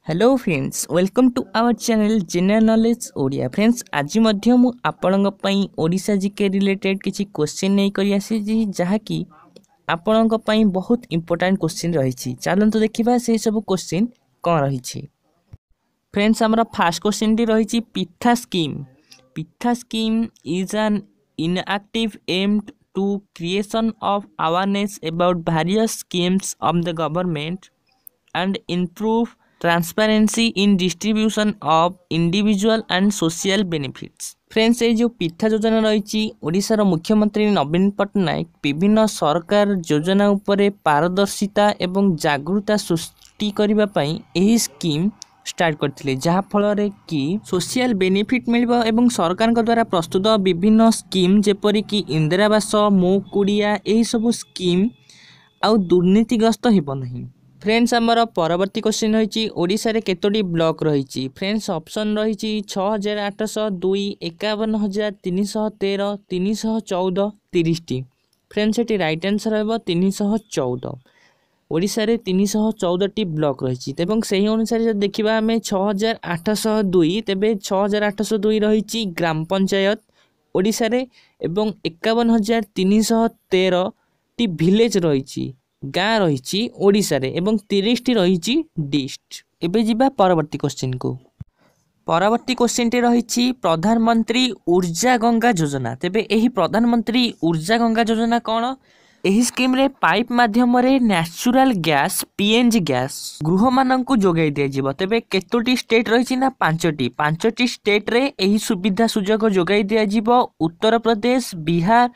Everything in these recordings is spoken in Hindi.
Hello friends welcome to our channel general knowledge Odia friends आज मध्य मु आपणक पई ओडिशा जीके रिलेटेड किछि क्वेश्चन नै करि आसी जहा कि आपणक पई बहुत इंपोर्टेंट क्वेश्चन रही चलंतु देखिबा से सब क्वेश्चन कोन रही फ्रेंड्स हमरा फर्स्ट क्वेश्चन टी रही पिथा scheme is an initiative aimed to creation of awareness about various schemes of the government and improve transparency in distribution of individual and social benefits. Friends ये जो पिथा योजना रही ओडिशार मुख्यमंत्री नवीन पट्टनायक विभिन्न सरकार योजना उपरे पारदर्शिता एवं जागरूकता सृष्टि करने यही स्कीम स्टार्ट करथिले जहा फल कि सोशल बेनिफिट मिलबो एवं सरकार द्वारा प्रस्तुत विभिन्न स्कीम जेपरि कि इंदिरा आवास मो कुड़िया यही सब स्कीम आउ दुर्नीतिग्रस्त हेबो नहीं। फ्रेंड्स आमर परवर्ती क्वेश्चन रही ओडिशा रे केतोटी ब्लॉक रही फ्रेंड्स ऑप्शन रही 6802 51313 314 30 फ्रेंड्स ये राइट आंसर है 314 ओडिशा रे 314 टी ब्लॉक रही से अनुसार देखा आम 6802 तेबे 6802 रही ग्राम पंचायत ओडिशा रे एवं 51313 टी विलेज रही गाँ रही ओडिशा रे एवं 30 टी रही डिस्ट्रिक्ट। एबे जिबा परवर्ती क्वेश्चन को परवर्ती क्वेश्चन टे रही प्रधानमंत्री ऊर्जा गंगा योजना तेबे एही प्रधानमंत्री ऊर्जा गंगा योजना कौन एही स्कीम रे पाइप माध्यम रे नेचुरल गैस पीएनजी गैस गृह माननकु जोगाई दिया जिवो तेबे केतोटी स्टेट रही ना पांचटी स्टेट रे एही सुविधा सुजोग जोगाई दिया जिवो उत्तर प्रदेश बिहार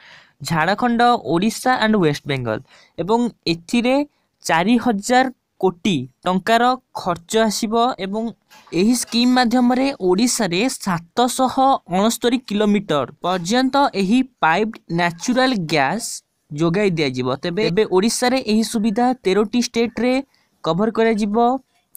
झारखंड ओडिशा एंड वेस्ट बेंगल एवं एथिरे 4000 कोटी टंकार खर्च आसीबो एवं एही स्कीम माध्यम रे ओडिशा रे 769 किलोमीटर पर्यंत एही पाइप्ड नेचुरल गैस जोगाई दिया जिवो तेबे एबे ओडिशा रे एही सुविधा 13टी स्टेट रे कवर करा जिवो।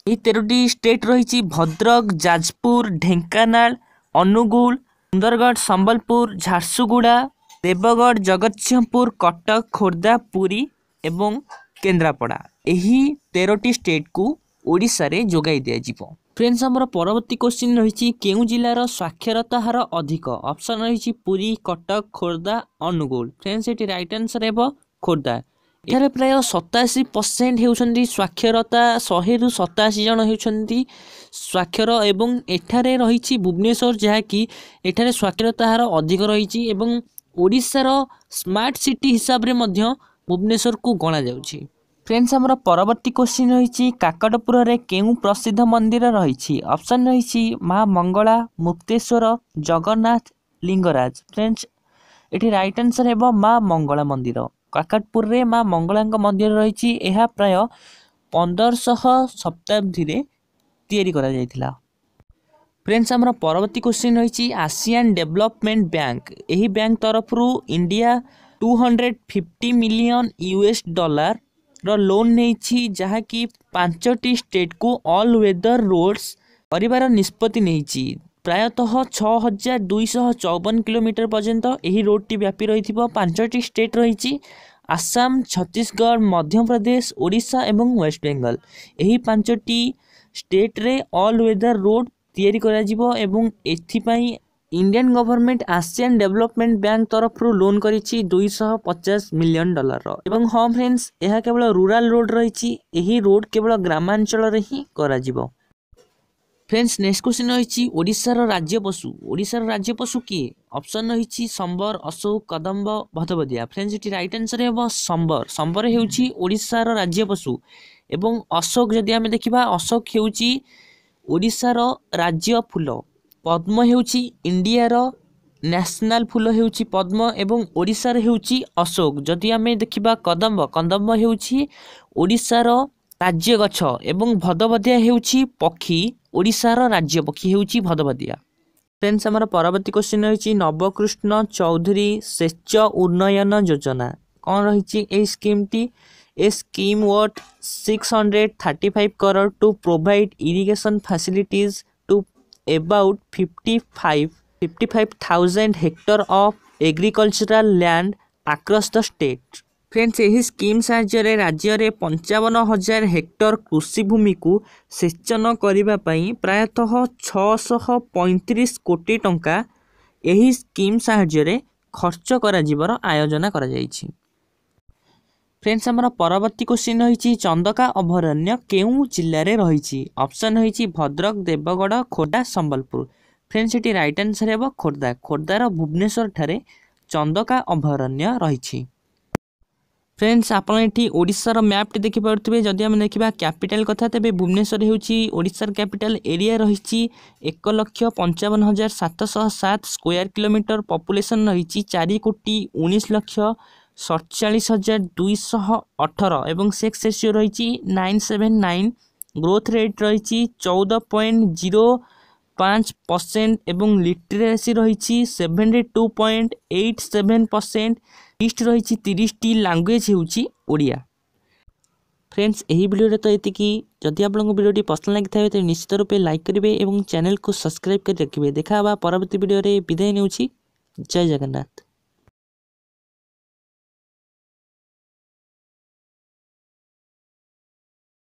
एही 13टी स्टेट रही भद्रक जाजपुर ढेंकानाल अनुगुल सुंदरगढ़ संबलपुर झारसुगुड़ा देवगढ़ जगतसिंहपुर कटक खोर्धा पुरी एवं केन्द्रापड़ा एही 13टी स्टेट को ओडिशा रे जोगाई दिया जिवो। फ्रेंड्स हमर परवर्ती क्वेश्चन रही केउ जिलार साक्षरता हार अधिक ऑप्शन रही पुरी कटक खोर्धा अनुगुल फ्रेंड्स ये राइट आंसर है खोर्धा एठारे प्राय 87% होउछन्ती साक्षरता 100 रु 87 जन होउछन्ती साक्षर एवं एठारे रही भुवनेश्वर जहाँकि एठारे साक्षरता हार अधिक रही एवं ओडिशार स्मार्ट सिटी हिसाब रे मध्य भुवनेश्वर को गणा जाउछि। फ्रेंड्स हमर परवर्ती क्वेश्चन रही काकटपुर रे केउ प्रसिद्ध मंदिर रही ऑप्शन रही माँ मंगला मुक्तेश्वर जगन्नाथ लिंगराज फ्रेंड्स एठी राइट आंसर है माँ मंगला मंदिर काकटपुर रे माँ मंगला मंदिर रही यह प्राय 1500 शताब्दी रे तैयारी करा जायतिला। फ्रेंड्स हमर परवर्ती क्वेश्चन रही आसियान डेवलपमेंट बैंक यही बैंक तरफ इंडिया 250 मिलियन यूएस डॉलर रो लोन नहीं जहाँ कि 5टी स्टेट को ऑल वेदर रोड्स करिवार निष्पत्ति नहीं प्रायतः 6254 किलोमीटर पर्यंत यही रोड टी व्यापी रही 5टी स्टेट रही आसाम छत्तीसगढ़ मध्य प्रदेश ओडिशा एवं वेस्ट बेंगल यही 5टी स्टेट रे ऑल वेदर रोड तैयारी करा जिवो एवं एथिपाई Indian government Asian development bank तरफ लोन करिछि 250 मिलियन डॉलर रो एवं हाँ फ्रेंड्स यह केवल रूरल रोड रही यही रोड केवल ग्रामांचल रे ही करा जिवो। फ्रेंड्स नेक्स्ट क्वेश्चन रही ओडिशार राज्य पशु किए ऑप्शन रही संबर अशोक कदम्ब भदबदिया फ्रेंड्स ये राइट आंसर है संबर हेउछि ओडिशार राज्य पशु एवं अशोक जदि आमे देखिबा अशोक हेउछि ओडिशार राज्य फूल पद्म हेउछि इंडियार नेशनल फूल हेउछि पद्म एवं ओडिशार हेउछि अशोक जदि आमे देखिबा कदम्ब हेउछि ओडिशार राज्य गछ एवं भदबदिया हेउछि पक्षी ओडिशार राज्य पक्षी हेउछि भदबदिया। फ्रेंड्स हमर परवर्ती क्वेश्चन रही नवकृष्ण चौधरी सेच उन्नयन योजना कौन रही ए स्कीम टी A scheme worth 635 crore to provide irrigation facilities to about 55,000 hectares of agricultural land across the state. Friends यही स्कीम साहाय्य राज्य में 55,000 हेक्टर कृषि भूमि को सेचन करने प्रायतः 635 कोटी टंका यही स्कीम साहाय्य खर्च कर आयोजना कर। फ्रेंड्स आमर परवर्ती क्वेश्चन रही चंदका अभयारण्य केउं जिले में रही। ऑप्शन रही भद्रक, देवगढ़, खोर्धा, संबलपुर। फ्रेंड्स ये राइट आंसर है खोर्धा। खोर्धार भुवनेश्वर ठारे चंदका अभयारण्य रही। फ्रेंड्स आपड़ ये ओडिशार मैप टी देखिपे जदि आम देखा कैपिटल कथा तेज भुवनेश्वर होशार कैपिटल एरिया रही 1,55,707 स्क्वायर किलोमीटर। पॉपुलेशन रही 4,19,47,218 एवं सेक्स रेशियो रही 979। ग्रोथ रेट रही 14.05% एवं लिटरेसी रही 72.87%। लिस्ट रही 30टी लैंग्वेज होउची ओडिया। फ्रेंड्स यही वीडियो तो ये जदि आपको वीडियो पसंद लगी था तो निश्चित रूपे लाइक करेंगे और चैनल को सब्सक्राइब कर रखिए। देखा परवर्ती वीडियो विदाय नेउची। जय जगन्नाथ।